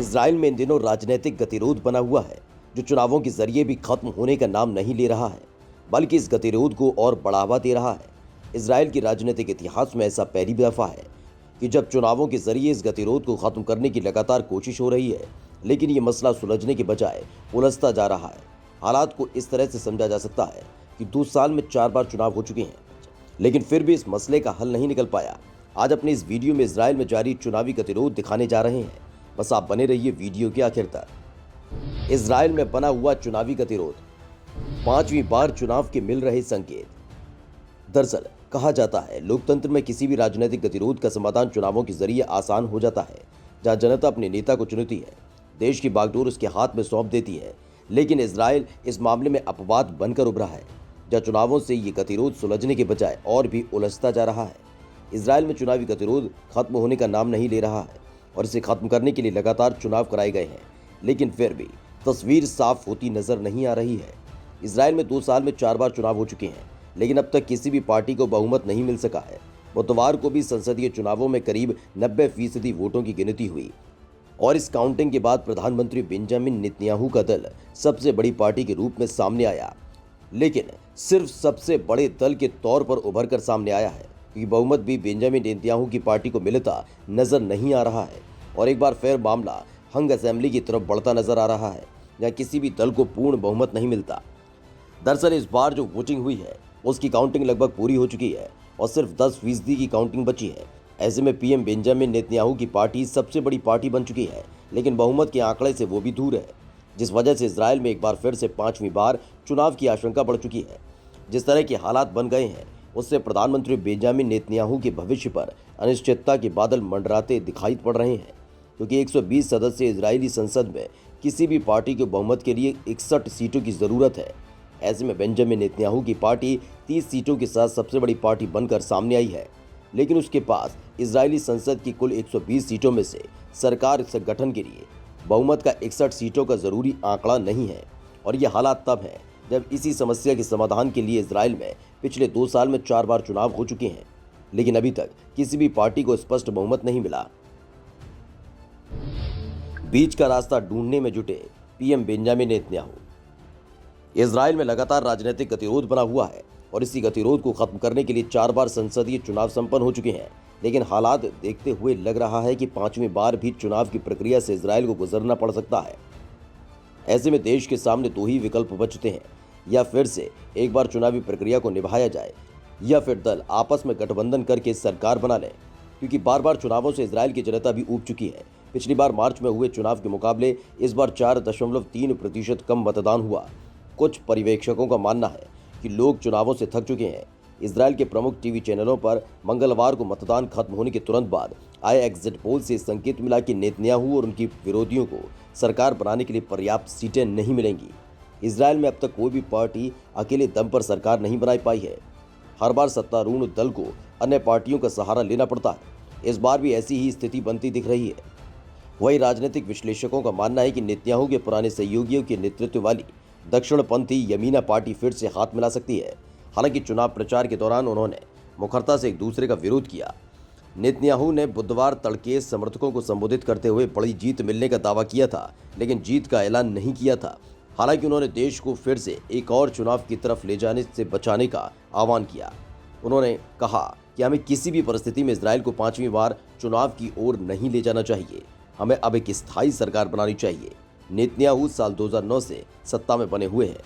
Israel में इन दिनों राजनीतिक गतिरोध बना हुआ है, जो चुनावों के जरिए भी खत्म होने का नाम नहीं ले रहा है, बल्कि इस गतिरोध को और बढ़ावा दे रहा है। इजराइल के राजनीतिक इतिहास में ऐसा पहली दफा है कि जब चुनावों के जरिए इस गतिरोध को खत्म करने की लगातार कोशिश हो रही है, लेकिन ये मसला सुलझने के बजाय उलझता जा रहा है। हालात को इस तरह से समझा जा सकता है कि 2 साल में 4 बार चुनाव हो चुके हैं, लेकिन फिर भी इस मसले का हल नहीं निकल पाया। आज अपनी इस वीडियो में इजराइल में जारी चुनावी गतिरोध दिखाने जा रहे हैं। बस आप बने रहिए वीडियो के आखिर तक। इजराइल में बना हुआ चुनावी गतिरोध, 5वीं बार चुनाव के मिल रहे संकेत। दरअसल कहा जाता है, लोकतंत्र में किसी भी राजनीतिक गतिरोध का समाधान चुनावों के जरिए आसान हो जाता है। जहां जनता अपने नेता को चुनती है, देश की बागडोर उसके हाथ में सौंप देती है। लेकिन इजराइल इस मामले में अपवाद बनकर उभरा है, जहां चुनावों से ये गतिरोध सुलझने के बजाय और भी उलझता जा रहा है। इजराइल में चुनावी गतिरोध खत्म होने का नाम नहीं ले रहा है और इसे खत्म करने के लिए लगातार चुनाव कराए गए हैं, लेकिन फिर भी तस्वीर साफ होती नजर नहीं आ रही है। इजराइल में 2 साल में 4 बार चुनाव हो चुके हैं, लेकिन अब तक किसी भी पार्टी को बहुमत नहीं मिल सका है। बुधवार को भी संसदीय चुनावों में करीब 90% वोटों की गिनती हुई और इस काउंटिंग के बाद प्रधानमंत्री बेंजामिन नेतन्याहू का दल सबसे बड़ी पार्टी के रूप में सामने आया। लेकिन सिर्फ सबसे बड़े दल के तौर पर उभर कर सामने आया है, क्योंकि बहुमत भी बेंजामिन नेतन्याहू की पार्टी को मिलता नजर नहीं आ रहा है। और एक बार फिर मामला हंग असेंबली की तरफ बढ़ता नजर आ रहा है, जहां किसी भी दल को पूर्ण बहुमत नहीं मिलता। दरअसल इस बार जो वोटिंग हुई है उसकी काउंटिंग लगभग पूरी हो चुकी है और सिर्फ 10% की काउंटिंग बची है। ऐसे में पीएम बेंजामिन नेतन्याहू की पार्टी सबसे बड़ी पार्टी बन चुकी है, लेकिन बहुमत के आंकड़े से वो भी दूर है, जिस वजह से इजराइल में एक बार फिर से 5वीं बार चुनाव की आशंका बढ़ चुकी है। जिस तरह के हालात बन गए हैं, उससे प्रधानमंत्री बेंजामिन नेतन्याहू के भविष्य पर अनिश्चितता के बादल मंडराते दिखाई पड़ रहे हैं, क्योंकि 120 सदस्यीय इजरायली संसद में किसी भी पार्टी को बहुमत के लिए 61 सीटों की जरूरत है। ऐसे में बेंजामिन नेतन्याहू की पार्टी 30 सीटों के साथ सबसे बड़ी पार्टी बनकर सामने आई है, लेकिन उसके पास इजरायली संसद की कुल 120 सीटों में से सरकार से गठन के लिए बहुमत का 61 सीटों का जरूरी आंकड़ा नहीं है। और ये हालात तब है जब इसी समस्या के समाधान के लिए इजराइल में पिछले 2 साल में 4 बार चुनाव हो चुके हैं, लेकिन अभी तक किसी भी पार्टी को स्पष्ट बहुमत नहीं मिला। बीच का रास्ता ढूंढने में जुटे पीएम बेंजामिन नेतन्याहू। इजराइल में लगातार राजनीतिक गतिरोध बना हुआ है और इसी गतिरोध को खत्म करने के लिए 4 बार संसदीय चुनाव संपन्न हो चुके हैं, लेकिन हालात देखते हुए लग रहा है कि 5वीं बार भी चुनाव की प्रक्रिया से इजराइल को गुजरना पड़ सकता है। ऐसे में देश के सामने 2 ही विकल्प बचते हैं, या फिर से एक बार चुनावी प्रक्रिया को निभाया जाए, या फिर दल आपस में गठबंधन करके सरकार बना लें, क्योंकि बार बार चुनावों से इजराइल की जनता भी ऊब चुकी है। पिछली बार मार्च में हुए चुनाव के मुकाबले इस बार 4.3% कम मतदान हुआ। कुछ पर्यवेक्षकों का मानना है कि लोग चुनावों से थक चुके हैं। इजराइल के प्रमुख टीवी चैनलों पर मंगलवार को मतदान खत्म होने के तुरंत बाद आए एग्जिट पोल से संकेत मिला कि नेतन्याहू और उनकी विरोधियों को सरकार बनाने के लिए पर्याप्त सीटें नहीं मिलेंगी। इजराइल में अब तक कोई भी पार्टी अकेले दम पर सरकार नहीं बना पाई है। हर बार सत्तारूढ़ दल को अन्य पार्टियों का सहारा लेना पड़ता है। इस बार भी ऐसी ही स्थिति बनती दिख रही है। वही राजनीतिक विश्लेषकों का मानना है कि नेतन्याहू के पुराने सहयोगियों के नेतृत्व वाली दक्षिणपंथी यमीना पार्टी फिर से हाथ मिला सकती है। हालांकि चुनाव प्रचार के दौरान उन्होंने मुखरता से एक दूसरे का विरोध किया। नेतन्याहू ने बुधवार तड़के समर्थकों को संबोधित करते हुए बड़ी जीत मिलने का दावा किया था, लेकिन जीत का ऐलान नहीं किया था। हालांकि उन्होंने देश को फिर से एक और चुनाव की तरफ ले जाने से बचाने का आह्वान किया। उन्होंने कहा कि हमें किसी भी परिस्थिति में इजराइल को 5वीं बार चुनाव की ओर नहीं ले जाना चाहिए। हमें अब एक स्थायी सरकार बनानी चाहिए। नेतन्याहू साल 2009 से सत्ता में बने हुए हैं।